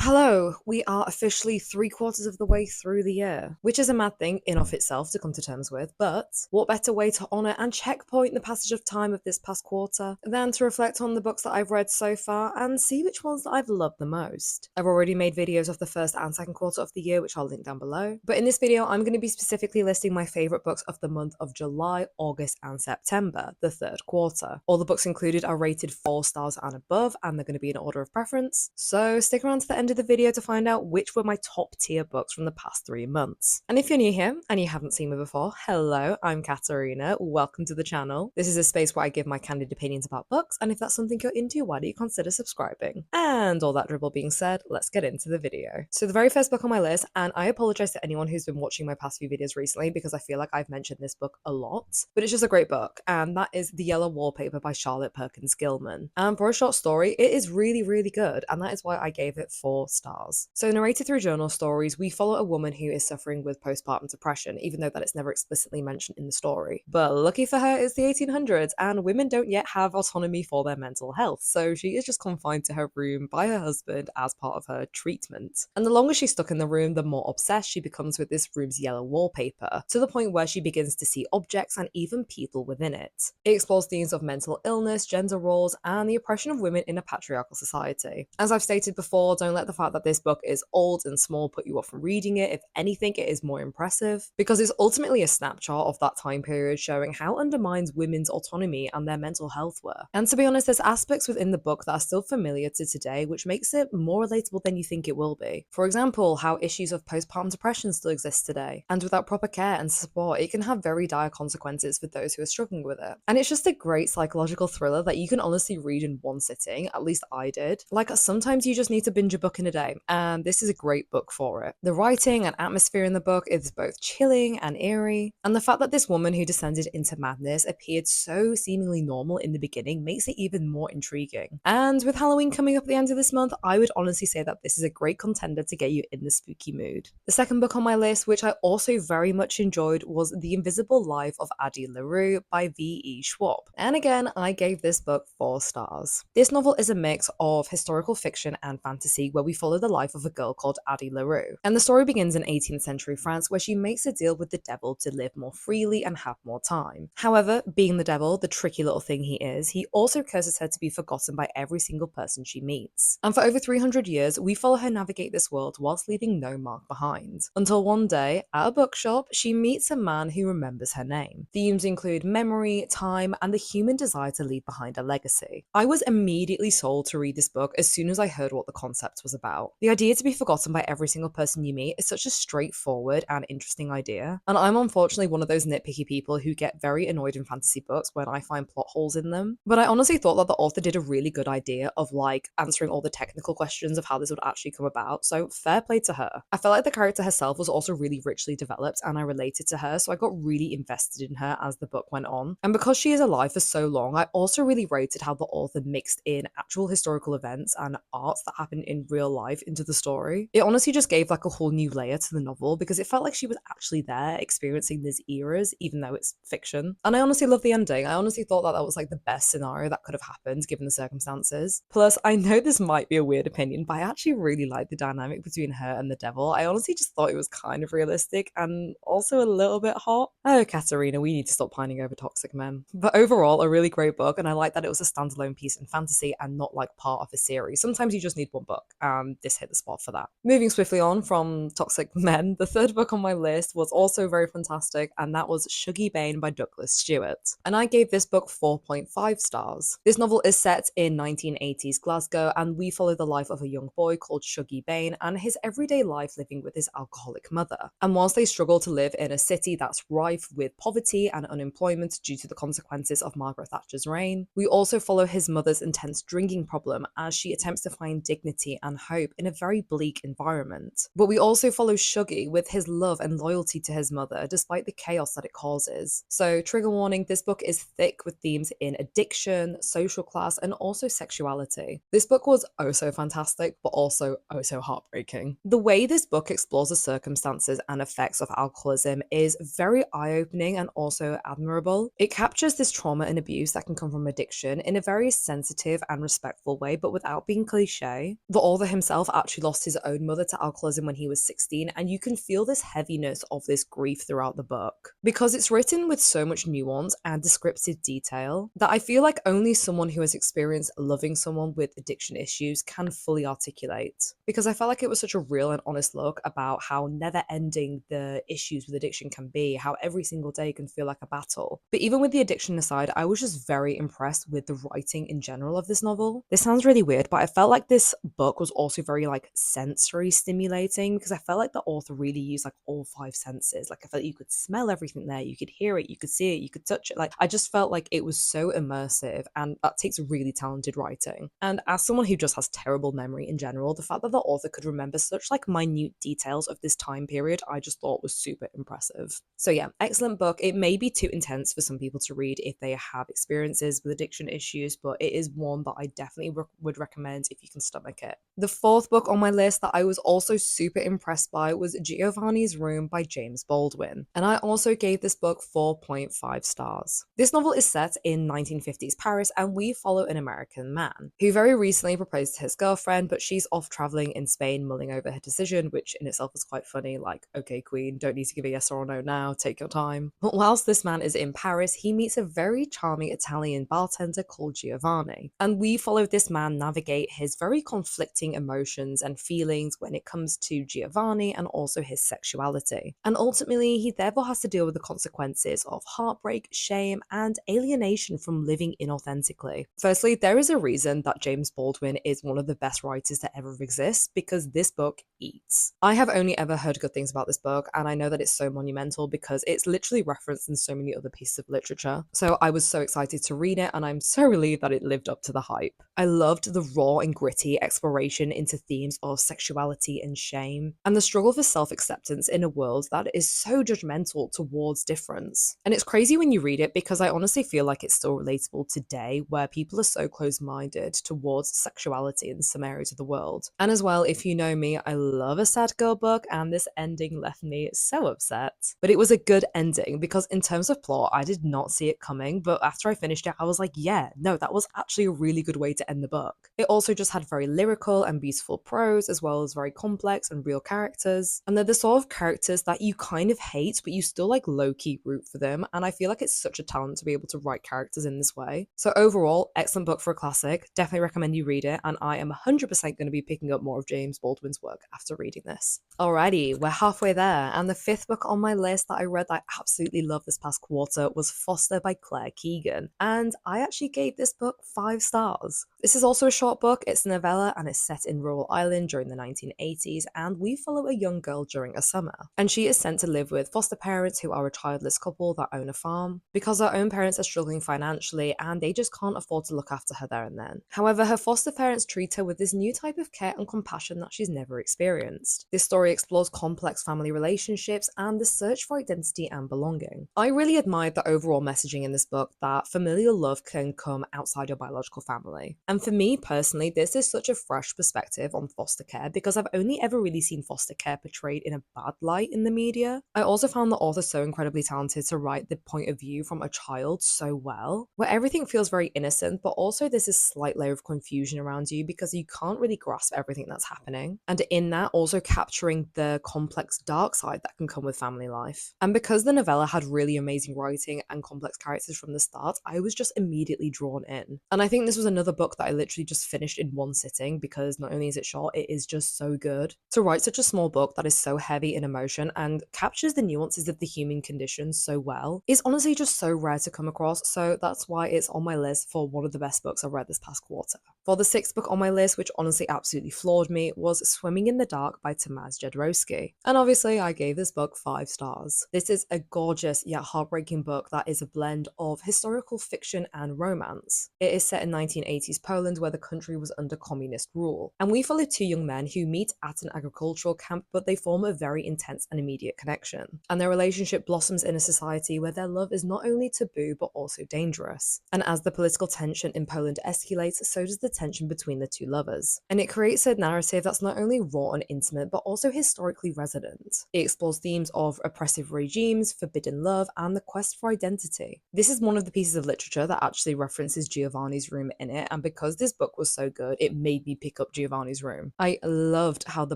Hello, we are officially 3/4 of the way through the year, which is a mad thing in of itself to come to terms with, but what better way to honour and checkpoint the passage of time of this past quarter than to reflect on the books that I've read so far and see which ones that I've loved the most. I've already made videos of the first and second quarter of the year, which I'll link down below, but in this video I'm going to be specifically listing my favourite books of the month of July, August and September, the third quarter. All the books included are rated 4 stars and above, and they're going to be in order of preference, so stick around to the end of the video to find out which were my top tier books from the past 3 months. And if you're new here and you haven't seen me before, hello, I'm Katerina, welcome to the channel. This is a space where I give my candid opinions about books, and if that's something you're into, why don't you consider subscribing? And all that dribble being said, let's get into the video. So the very first book on my list, and I apologize to anyone who's been watching my past few videos recently because I feel like I've mentioned this book a lot, but it's just a great book, and that is The Yellow Wallpaper by Charlotte Perkins Gilman. And for a short story, it is really, really good, and that is why I gave it 4 stars. So narrated through journal stories, we follow a woman who is suffering with postpartum depression, even though that it's never explicitly mentioned in the story. But lucky for her, it's the 1800s, and women don't yet have autonomy for their mental health, so she is just confined to her room by her husband as part of her treatment. And the longer she's stuck in the room, the more obsessed she becomes with this room's yellow wallpaper, to the point where she begins to see objects and even people within it. It explores themes of mental illness, gender roles, and the oppression of women in a patriarchal society. As I've stated before, don't let the fact that this book is old and small put you off from reading it. If anything, it is more impressive, because it's ultimately a snapshot of that time period showing how undermined women's autonomy and their mental health were. And to be honest, there's aspects within the book that are still familiar to today, which makes it more relatable than you think it will be. For example, how issues of postpartum depression still exist today, and without proper care and support, it can have very dire consequences for those who are struggling with it. And it's just a great psychological thriller that you can honestly read in one sitting, at least I did. Like, sometimes you just need to binge a book in a day, and this is a great book for it. The writing and atmosphere in the book is both chilling and eerie, and the fact that this woman who descended into madness appeared so seemingly normal in the beginning makes it even more intriguing. And with Halloween coming up at the end of this month, I would honestly say that this is a great contender to get you in the spooky mood. The second book on my list, which I also very much enjoyed, was The Invisible Life of Addie LaRue by V.E. Schwab. And again, I gave this book 4 stars. This novel is a mix of historical fiction and fantasy where we follow the life of a girl called Addie LaRue. And the story begins in 18th century France, where she makes a deal with the devil to live more freely and have more time. However, being the devil, the tricky little thing he is, he also curses her to be forgotten by every single person she meets. And for over 300 years, we follow her navigate this world whilst leaving no mark behind. Until one day, at a bookshop, she meets a man who remembers her name. Themes include memory, time, and the human desire to leave behind a legacy. I was immediately sold to read this book as soon as I heard what the concept was about. The idea to be forgotten by every single person you meet is such a straightforward and interesting idea, and I'm unfortunately one of those nitpicky people who get very annoyed in fantasy books when I find plot holes in them. But I honestly thought that the author did a really good idea of answering all the technical questions of how this would actually come about, so fair play to her. I felt like the character herself was also really richly developed and I related to her, so I got really invested in her as the book went on. And because she is alive for so long, I also really rated how the author mixed in actual historical events and arts that happened in real life into the story. It honestly just gave like a whole new layer to the novel because it felt like she was actually there experiencing these eras, even though it's fiction. And I honestly love the ending. I honestly thought that that was like the best scenario that could have happened given the circumstances. Plus, I know this might be a weird opinion, but I actually really like the dynamic between her and the devil. I honestly just thought it was kind of realistic and also a little bit hot. Oh, Katerina, we need to stop pining over toxic men. But overall, a really great book, and I like that it was a standalone piece in fantasy and not like part of a series. Sometimes you just need one book, and this hit the spot for that. Moving swiftly on from toxic men, the third book on my list was also very fantastic, and that was Shuggie, Bain by Douglas Stuart. And I gave this book 4.5 stars. This novel is set in 1980s Glasgow, and we follow the life of a young boy called Shuggie Bain and his everyday life living with his alcoholic mother. And whilst they struggle to live in a city that's rife with poverty and unemployment due to the consequences of Margaret Thatcher's reign, we also follow his mother's intense drinking problem as she attempts to find dignity and hope in a very bleak environment. But we also follow Shuggie with his love and loyalty to his mother despite the chaos that it causes. So trigger warning, this book is thick with themes in addiction, social class, and also sexuality. This book was oh so fantastic, but also oh so heartbreaking. The way this book explores the circumstances and effects of alcoholism is very eye-opening and also admirable. It captures this trauma and abuse that can come from addiction in a very sensitive and respectful way, but without being cliche. The author himself actually lost his own mother to alcoholism when he was 16, and you can feel this heaviness of this grief throughout the book. Because it's written with so much nuance and descriptive detail that I feel like only someone who has experienced loving someone with addiction issues can fully articulate. Because I felt like it was such a real and honest look about how never-ending the issues with addiction can be, how every single day can feel like a battle. But even with the addiction aside, I was just very impressed with the writing in general of this novel. This sounds really weird, but I felt like this book was also very like sensory stimulating, because I felt like the author really used like all five senses. Like I felt like you could smell everything there, you could hear it, you could see it, you could touch it. Like I just felt like it was so immersive, and that takes really talented writing. And as someone who just has terrible memory in general, the fact that the author could remember such like minute details of this time period, I just thought was super impressive. So yeah, excellent book. It may be too intense for some people to read if they have experiences with addiction issues, but it is one that I definitely would recommend if you can stomach it. The fourth book on my list that I was also super impressed by was Giovanni's Room by James Baldwin, and I also gave this book 4.5 stars. This novel is set in 1950s Paris, and we follow an American man who very recently proposed to his girlfriend, but she's off traveling in Spain mulling over her decision, which in itself is quite funny. Like, okay, queen, don't need to give a yes or a no now, take your time. But whilst this man is in Paris, he meets a very charming Italian bartender called Giovanni, and we follow this man navigate his very conflicting emotions and feelings when it comes to Giovanni and also his sexuality. And ultimately, he therefore has to deal with the consequences of heartbreak, shame, and alienation from living inauthentically. Firstly, there is a reason that James Baldwin is one of the best writers to ever exist, because this book eats. I have only ever heard good things about this book, and I know that it's so monumental because it's literally referenced in so many other pieces of literature. So I was so excited to read it, and I'm so relieved that it lived up to the hype. I loved the raw and gritty exploration into themes of sexuality and shame, and the struggle for self-acceptance in a world that is so judgmental towards difference. And it's crazy when you read it, because I honestly feel like it's still relatable today, where people are so close-minded towards sexuality in some areas of the world. And as well, if you know me, I love a sad girl book, and this ending left me so upset. But it was a good ending, because in terms of plot, I did not see it coming, but after I finished it, I was like, yeah, no, that was actually a really good way to end the book. It also just had very lyrical and beautiful prose, as well as very complex and real characters. And they're the sort of characters that you kind of hate, but you still like low-key root for them. And I feel like it's such a talent to be able to write characters in this way. So overall, excellent book for a classic. Definitely recommend you read it. And I am 100% going to be picking up more of James Baldwin's work after reading this. Alrighty, we're halfway there. And the fifth book on my list that I read that I absolutely loved this past quarter was Foster by Claire Keegan. And I actually gave this book 5 stars. This is also a short book. It's a novella, and it's set in rural Ireland during the 1980s, and we follow a young girl during a summer. And she is sent to live with foster parents who are a childless couple that own a farm, because her own parents are struggling financially and they just can't afford to look after her there and then. However, her foster parents treat her with this new type of care and compassion that she's never experienced. This story explores complex family relationships and the search for identity and belonging. I really admired the overall messaging in this book that familial love can come outside your biological family. And for me personally, this is such a fresh perspective on foster care, because I've only ever really seen foster care portrayed in a bad light in the media. I also found the author so incredibly talented to write the point of view from a child so well, where everything feels very innocent, but also there's this slight layer of confusion around you because you can't really grasp everything that's happening. And in that, also capturing the complex dark side that can come with family life. And because the novella had really amazing writing and complex characters from the start, I was just immediately drawn in. And I think this was another book that I literally just finished in one sitting, because not only is it short, it is just so good. To write such a small book that is so heavy in emotion and captures the nuances of the human condition so well is honestly just so rare to come across, so that's why it's on my list for one of the best books I've read this past quarter. For the 6th book on my list, which honestly absolutely floored me, was Swimming in the Dark by Tomasz Jedrowski. And obviously I gave this book 5 stars. This is a gorgeous yet heartbreaking book that is a blend of historical fiction and romance. It is set in 1980s Poland, where the country was under communist rule. And we follow 2 young men who meet at an agricultural camp, but they form a very intense and immediate connection. And their relationship blossoms in a society where their love is not only taboo, but also dangerous. And as the political tension in Poland escalates, so does the tension between the 2 lovers. And it creates a narrative that's not only raw and intimate, but also historically resonant. It explores themes of oppressive regimes, forbidden love, and the quest for identity. This is one of the pieces of literature that actually references Giovanni's Room in it, and because this book was so good, it made me pick up up Giovanni's room. I loved how the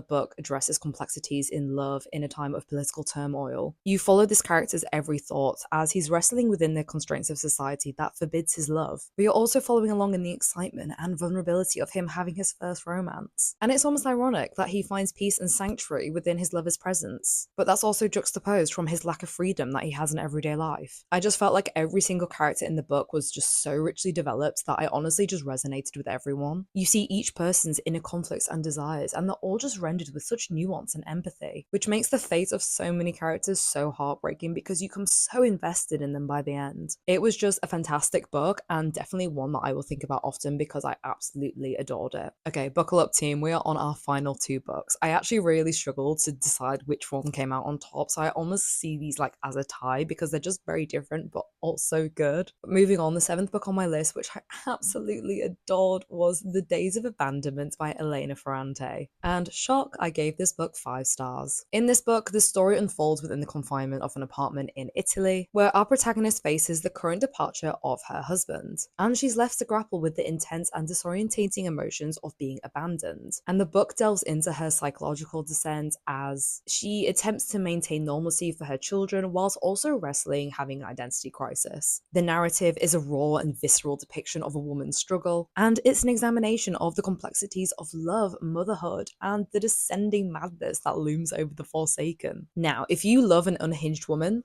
book addresses complexities in love in a time of political turmoil. You follow this character's every thought as he's wrestling within the constraints of society that forbids his love, but you're also following along in the excitement and vulnerability of him having his first romance. And it's almost ironic that he finds peace and sanctuary within his lover's presence, but that's also juxtaposed from his lack of freedom that he has in everyday life. I just felt like every single character in the book was just so richly developed that I honestly just resonated with everyone. You see each person's inner conflicts and desires, and they're all just rendered with such nuance and empathy, which makes the fate of so many characters so heartbreaking because you become so invested in them by the end. It was just a fantastic book and definitely one that I will think about often because I absolutely adored it. Okay, buckle up team, we are on our final two books. I actually really struggled to decide which one came out on top, so I almost see these like as a tie because they're just very different but also good. But moving on, the seventh book on my list, which I absolutely adored, was The Days of Abandonment by Elena Ferrante. And shock, I gave this book 5 stars. In this book, the story unfolds within the confinement of an apartment in Italy, where our protagonist faces the current departure of her husband, and she's left to grapple with the intense and disorientating emotions of being abandoned. And the book delves into her psychological descent as she attempts to maintain normalcy for her children whilst also wrestling having an identity crisis. The narrative is a raw and visceral depiction of a woman's struggle, and it's an examination of the complexities of love, motherhood, and the descending madness that looms over the Forsaken. Now, if you love an unhinged woman,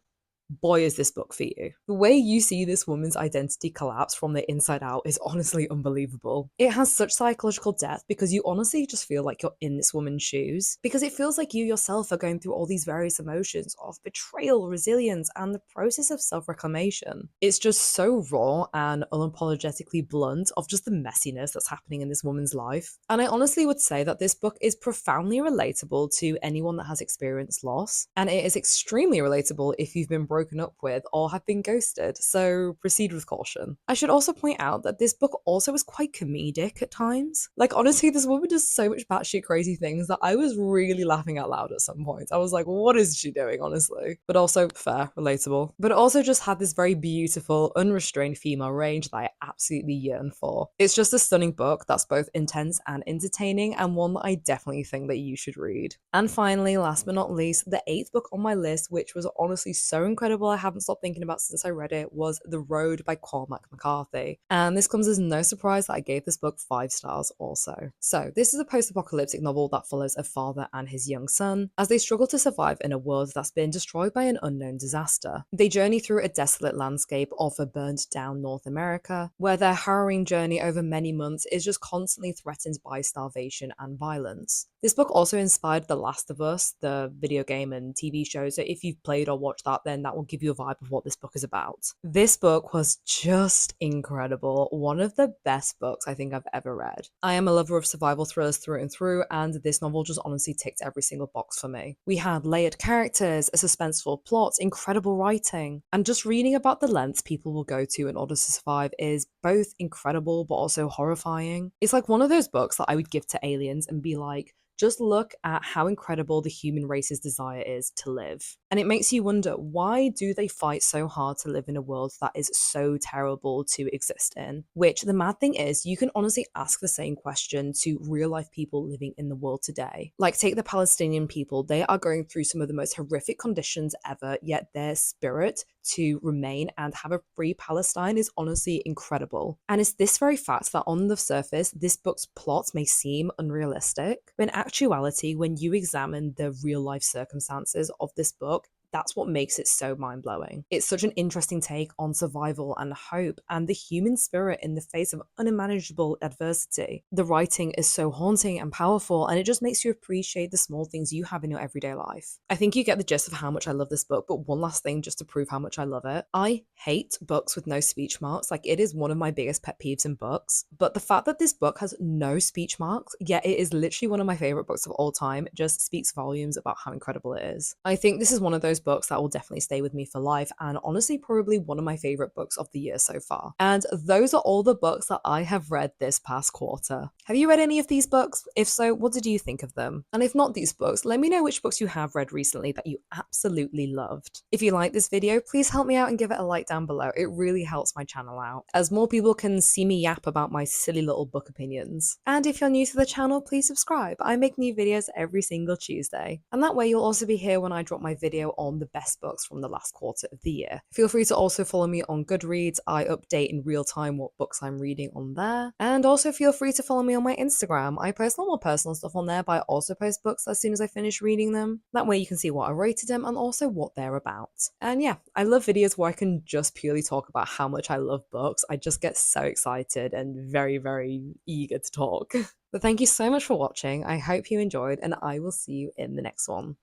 boy is this book for you. The way you see this woman's identity collapse from the inside out is honestly unbelievable. It has such psychological depth because you honestly just feel like you're in this woman's shoes, because it feels like you yourself are going through all these various emotions of betrayal, resilience, and the process of self-reclamation. It's just so raw and unapologetically blunt of just the messiness that's happening in this woman's life. And I honestly would say that this book is profoundly relatable to anyone that has experienced loss, and it is extremely relatable if you've been broken up with or have been ghosted, so proceed with caution. I should also point out that this book also is quite comedic at times. Like, honestly, this woman does so much batshit crazy things that I was really laughing out loud at some point. I was like, what is she doing, honestly? But also fair, relatable. But it also just had this very beautiful, unrestrained female range that I absolutely yearn for. It's just a stunning book that's both intense and entertaining, and one that I definitely think that you should read. And finally, last but not least, the 8th book on my list, which was honestly so incredible I haven't stopped thinking about since I read it, was The Road by Cormac McCarthy. And this comes as no surprise that I gave this book 5 stars also. So this is a post-apocalyptic novel that follows a father and his young son as they struggle to survive in a world that's been destroyed by an unknown disaster. They journey through a desolate landscape of a burned down North America, where their harrowing journey over many months is just constantly threatened by starvation and violence. This book also inspired The Last of Us, the video game and TV show, so if you've played or watched that, then that will give you a vibe of what this book is about. This book was just incredible, one of the best books I think I've ever read. I am a lover of survival thrillers through and through, and this novel just honestly ticked every single box for me. We had layered characters, a suspenseful plot, incredible writing, and just reading about the lengths people will go to in order to survive is both incredible but also horrifying. It's like one of those books that I would give to aliens and be like, just look at how incredible the human race's desire is to live. And it makes you wonder, why do they fight so hard to live in a world that is so terrible to exist in? Which, the mad thing is, you can honestly ask the same question to real life people living in the world today. Like, take the Palestinian people, they are going through some of the most horrific conditions ever, yet their spirit to remain and have a free Palestine is honestly incredible. And it's this very fact that on the surface, this book's plot may seem unrealistic, but in actuality, when you examine the real life circumstances of this book, that's what makes it so mind-blowing. It's such an interesting take on survival and hope and the human spirit in the face of unimaginable adversity. The writing is so haunting and powerful, and it just makes you appreciate the small things you have in your everyday life. I think you get the gist of how much I love this book, but one last thing just to prove how much I love it. I hate books with no speech marks. Like, it is one of my biggest pet peeves in books, but the fact that this book has no speech marks, yet it is literally one of my favorite books of all time, just speaks volumes about how incredible it is. I think this is one of those those books that will definitely stay with me for life, and honestly probably one of my favorite books of the year so far. And those are all the books that I have read this past quarter. Have you read any of these books? If so, what did you think of them? And if not these books, let me know which books you have read recently that you absolutely loved. If you like this video, please help me out and give it a like down below. It really helps my channel out, as more people can see me yap about my silly little book opinions. And if you're new to the channel, please subscribe. I make new videos every single Tuesday. And that way you'll also be here when I drop my video on the best books from the last quarter of the year. Feel free to also follow me on Goodreads. I update in real time what books I'm reading on there. And also feel free to follow me on my Instagram. I post a lot more personal stuff on there, but I also post books as soon as I finish reading them. That way you can see what I rated them and also what they're about. And yeah, I love videos where I can just purely talk about how much I love books. I just get so excited and very, very eager to talk. But thank you so much for watching. I hope you enjoyed, and I will see you in the next one.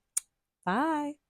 Bye!